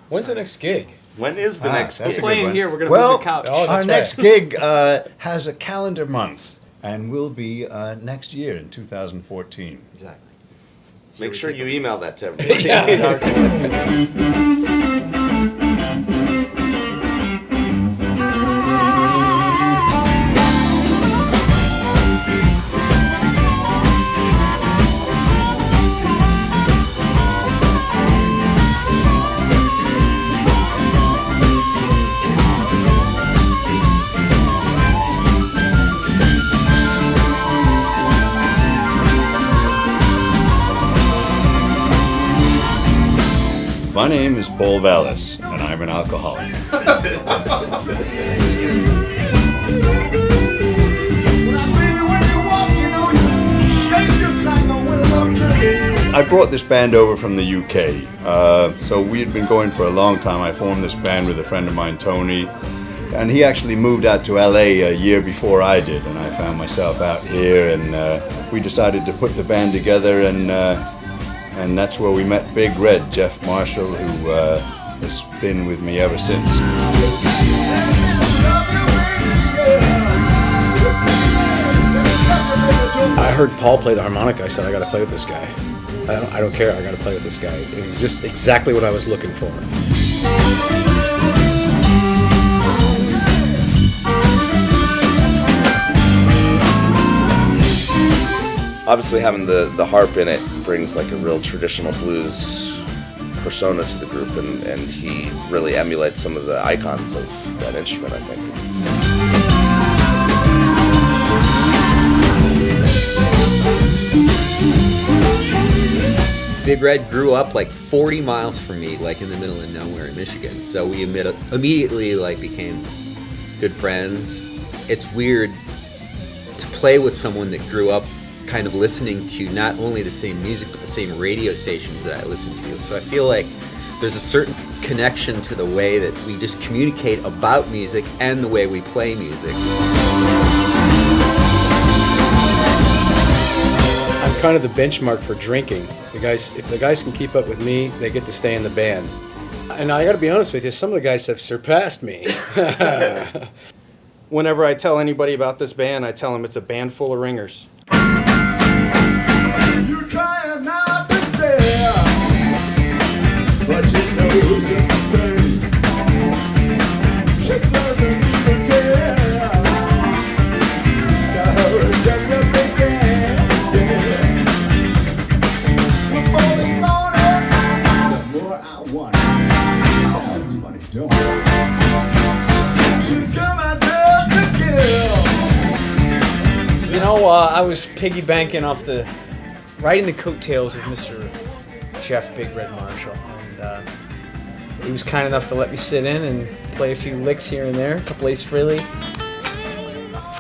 When's the next gig? When is the next that's gig? a good one. Here, we're gonna well, move the couch. Oh, that's our right. next gig has a calendar month and will be next year in 2014. Exactly. Make sure you email that to everybody. My name is Paul Vallis, and I'm an alcoholic. I brought this band over from the UK, so we had been going for a long time. I formed this band with a friend of mine, Tony, and he actually moved out to LA a year before I did, and I found myself out here, and we decided to put the band together, and that's where we met Big Red, Jeff Marshall, who has been with me ever since. I heard Paul play the harmonica. I said, I got to play with this guy. I don't care. I got to play with this guy. It was just exactly what I was looking for. Obviously, having the harp in it brings like a real traditional blues persona to the group, and he really emulates some of the icons of that instrument, I think. Big Red grew up like 40 miles from me, like in the middle of nowhere in Michigan. So we immediately like became good friends. It's weird to play with someone that grew up kind of listening to not only the same music but the same radio stations that I listen to. So I feel like there's a certain connection to the way that we just communicate about music and the way we play music. I'm kind of the benchmark for drinking. If the guys can keep up with me, they get to stay in the band. And I got to be honest with you, some of the guys have surpassed me. Whenever I tell anybody about this band, I tell them it's a band full of ringers. You trying not to stare, but you know just the same. She doesn't even care. To her it's just a big game. The more they want it, the more I want it. Sounds funny, don't it? She's coming just to kill. You know, I was piggybanking off riding the coattails of Mr. Jeff Big Red Marshall, and he was kind enough to let me sit in and play a few licks here and there, a couple Ace Frehley,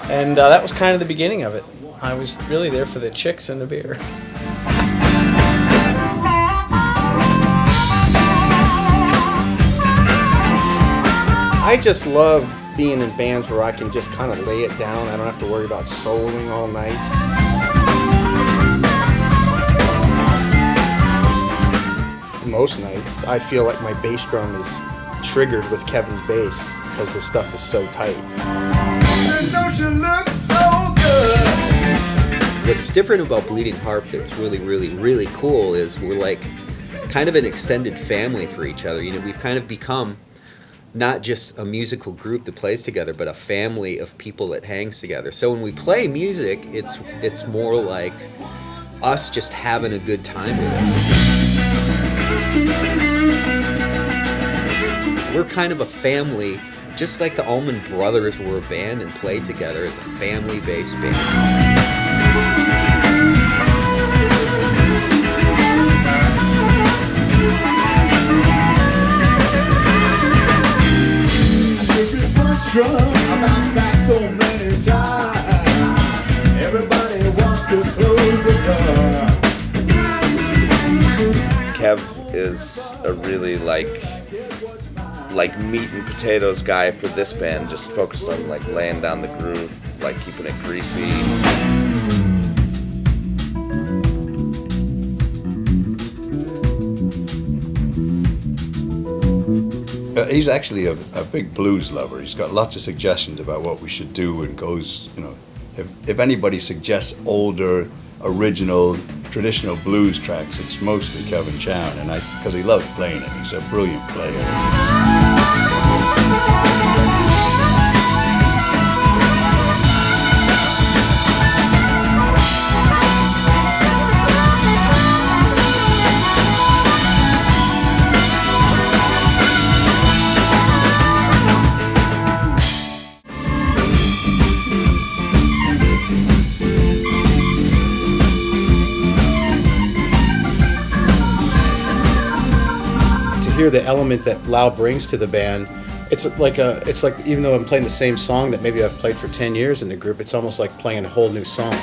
and that was kind of the beginning of it. I was really there for the chicks and the beer. I just love being in bands where I can just kind of lay it down. I don't have to worry about soloing all night. Most nights, I feel like my bass drum is triggered with Kevin's bass because the stuff is so tight. Don't you look so good? What's different about Bleeding Harp that's really, really, really cool is we're like kind of an extended family for each other. You know, we've kind of become not just a musical group that plays together, but a family of people that hangs together. So when we play music, it's more like us just having a good time with it. We're kind of a family, just like the Allman Brothers were a band and played together as a family-based band. I bounce back so many times. Everybody wants to close the door. Kev is a really like meat and potatoes guy for this band, just focused on like laying down the groove, like keeping it greasy. He's actually a big blues lover. He's got lots of suggestions about what we should do, and goes, if anybody suggests older, original, traditional blues tracks, it's mostly Kevin Chown, and because he loves playing it. He's a brilliant player. Hear the element that Lau brings to the band. It's like even though I'm playing the same song that maybe I've played for 10 years in the group, it's almost like playing a whole new song.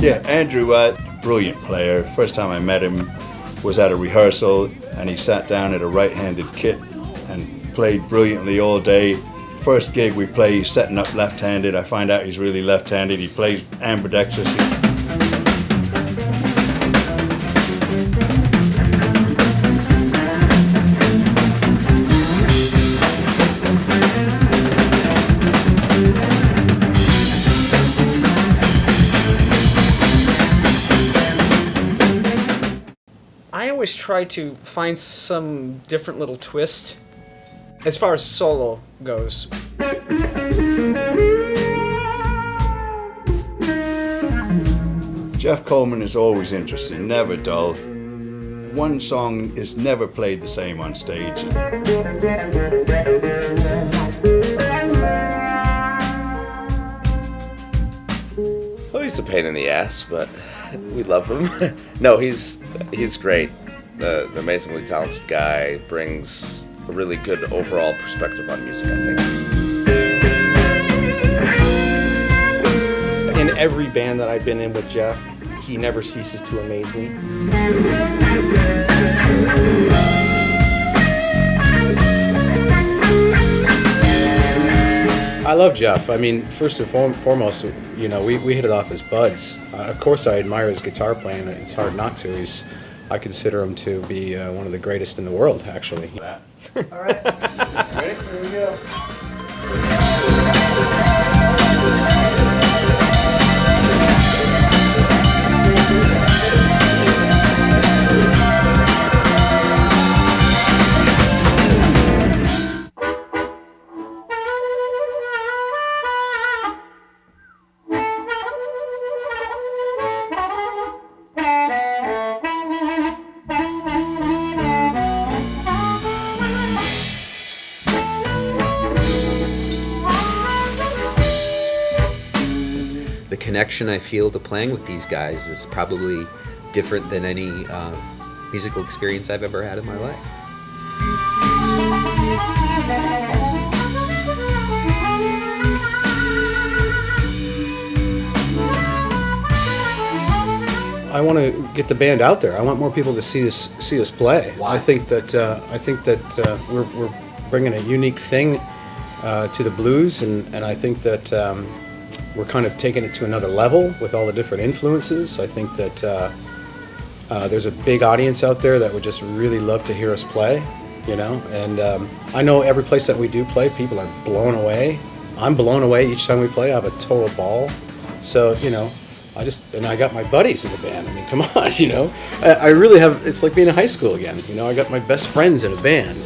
Yeah, Andrew, brilliant player. First time I met him was at a rehearsal, and he sat down at a right-handed kit and played brilliantly all day. First gig we play, he's setting up left-handed. I find out he's really left-handed. He plays ambidextrous. I always try to find some different little twist as far as solo goes. Jeff Coleman is always interesting, never dull. One song is never played the same on stage. Well, he's a pain in the ass, but we love him. No, he's great. An amazingly talented guy, brings a really good overall perspective on music, I think. In every band that I've been in with Jeff, he never ceases to amaze me. I love Jeff. I mean, first and foremost, we hit it off as buds. Of course, I admire his guitar playing. It's hard not to. I consider him to be one of the greatest in the world, actually. All right. Ready? Here we go. The connection I feel to playing with these guys is probably different than any musical experience I've ever had in my life. I want to get the band out there. I want more people to see us play. Why? I think that we're bringing a unique thing to the blues, and I think that we're kind of taking it to another level with all the different influences. I think that there's a big audience out there that would just really love to hear us play, and I know every place that we do play, people are blown away. I'm blown away each time we play. I have a total ball. So, I got my buddies in the band. I mean, come on, I really have, it's like being in high school again. I got my best friends in a band.